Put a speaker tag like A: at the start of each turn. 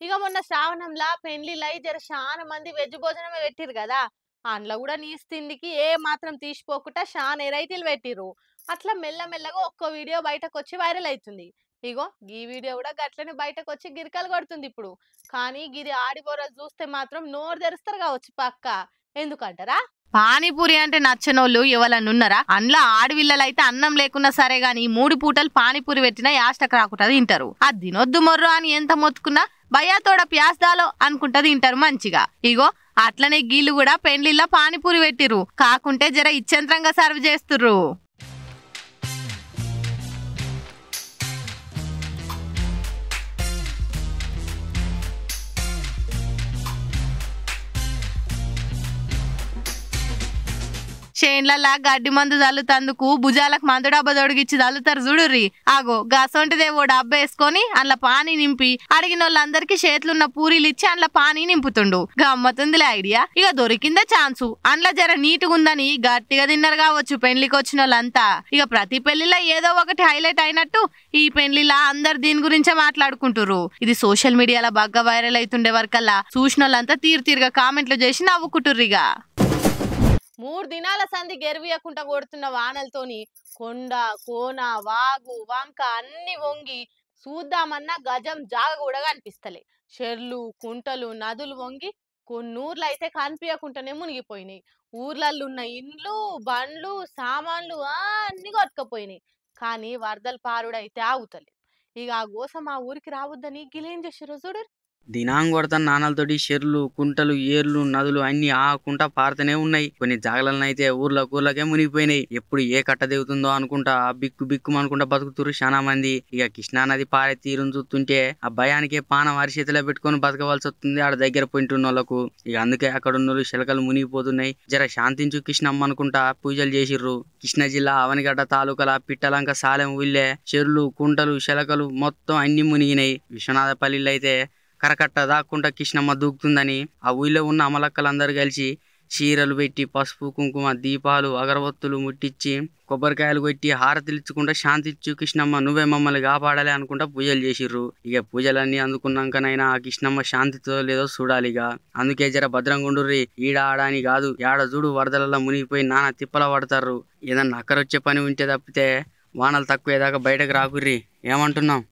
A: ఇక మొన్న శ్రావణంలా పెండ్లిలై జర శాన మంది వెజ్ భోజనమే పెట్టిర్రు కదా! అందులో గూడా నీసు తిండికి ఏ మాత్రం తీసిపోకుండా శాన ఎరైటీలు పెట్టిర్రు. అట్లా మెల్ల మెల్లగా ఒక్కో వీడియో బయటకొచ్చి వైరల్ అయితుంది. ఇగో గీ వీడియో గూడా గట్లనే బయటకొచ్చి గిరకలు కొడుతుందిప్పుడు. కానీ గిది ఆడిబొరలు చూస్తే మాత్రం నోరు తెరుస్తారు కావచ్చు పక్కా. ఎందుకంటారా? పానీపూరి అంటే నచ్చనోళ్ళు ఎవరన్నున్నారా? అందులో ఆడవిల్లలైతే అన్నం లేకున్నా సరే గాని 3 పూటలు పానీపూరి పెట్టినా యాష్టకు రాకుండా తింటారు. అది తినొద్దు మొర్రో అని ఎంత మొత్తుకున్నా భయ్యాతోడ ప్యాస్ దాలో అనుకుంటా తింటారు మంచిగా. ఇగో అట్లనే గీళ్ళు కూడా పెండ్లిళ్ళ పానీపూరి పెట్టిర్రు. కాకుంటే జర ఇచ్చంత్రంగా సర్వ్ చేస్తుర్రు. చేన్లలా గడ్డి మందు చల్లుతందుకు భుజాలకు మందు డబ్బా తొడిగిచ్చి చల్లుతారు చూడుర్రి. ఆగో గసొంటిదే ఓ డబ్బా వేసుకొని అందులో పానీ నింపి అడిగిన వాళ్ళందరికీ చేతులున్న పూరీలు ఇచ్చి అందులో పానీ నింపుతుండు. గమ్మతుందిలే ఐడియా. ఇక దొరికిందే ఛాన్సు. అందులో జర నీటుగా ఉందని గట్టిగా తిన్నారు కావచ్చు పెళ్లికి వచ్చిన వాళ్ళంతా. ఇక ప్రతి పెళ్లిలో ఏదో ఒకటి హైలైట్ అయినట్టు ఈ పెళ్లిలా అందరు దీని గురించే మాట్లాడుకుంటుర్రు. ఇది సోషల్ మీడియాలో బాగా వైరల్ అవుతుండే వరకల్లా చూసిన వాళ్ళంతా తీరుగా కామెంట్లు చేసి నవ్వుకుంటుర్రిగా. 3 దినాల సంధి గెరువియకుండా కొడుతున్న వానలతోని కొండ కోన వాగు వంక అన్ని వంగి చూద్దామన్నా గజం జాగ కూడా కనిపిస్తలే. చెర్లు కుంటలు నదులు వంగి కొన్నూర్లు అయితే కనిపించకుండానే మునిగిపోయినాయి. ఊర్లల్లో ఉన్న ఇండ్లు బండ్లు సామాన్లు అన్ని కొట్టుకపోయినాయి. కానీ వరదల పారుడైతే ఆగుతలేదు. ఇక ఆ గోస మా ఊరికి రావద్దని గిలేం చేసిర్రో చూడు.
B: దినాం కొడతాను నాణాలతోటి చెర్లు కుంటలు ఏర్లు నదులు అన్ని ఆకుంటా పారుతూనే ఉన్నాయి. కొన్ని జాగలనైతే ఊర్లకే మునిగిపోయినాయి. ఎప్పుడు ఏ కట్ట దిగుతుందో అనుకుంటా బిక్కు బిక్కు అనుకుంటా బతుకుతురు చాలా మంది. ఇక కృష్ణా నది పారే తీరును చూస్తుంటే ఆ భయానికే పానం అరిచేతిలో పెట్టుకొని బతకవలసి వస్తుంది ఆడ దగ్గర పోయింటున్న వాళ్ళకు. ఇక అందుకే అక్కడ ఉన్న శిలకలు మునిగిపోతున్నాయి. జర శాంతించు కృష్ణమ్మ అనుకుంటా పూజలు చేసిర్రు. కృష్ణా జిల్లా అవనిగడ్డ తాలూకాల పిట్టలంక సాలెం ఊళ్ళే చెర్లు కుంటలు శిలకలు మొత్తం అన్ని మునిగినాయి. విశ్వనాథపల్లిలో అయితే కరకట్ట దాక్కుంటా కృష్ణమ్మ దూకుతుందని ఆ ఊళ్ళో ఉన్న అమలక్కలందరూ కలిసి చీరలు పెట్టి పసుపు కుంకుమ దీపాలు అగరవత్తులు ముట్టించి కొబ్బరికాయలు కొట్టి హారతిలిచ్చుకుంటా శాంతించు కృష్ణమ్మ నువ్వే మమ్మల్ని కాపాడాలి అనుకుంటా పూజలు చేసిర్రు. ఇక పూజలన్నీ అందుకున్నాకనైనా ఆ కృష్ణమ్మ శాంతితో లేదో చూడాలిగా. అందుకే జర భద్రంగుండుర్రి. ఈడ ఆడని కాదు యాడ చూడు వరదలలో మునిగిపోయి నానా తిప్పల పడతారు. ఏదన్నా అక్కరొచ్చే పని ఉంటే తప్పితే వానలు తక్కువేదాకా బయటకు రాకుర్రి. ఏమంటున్నాం?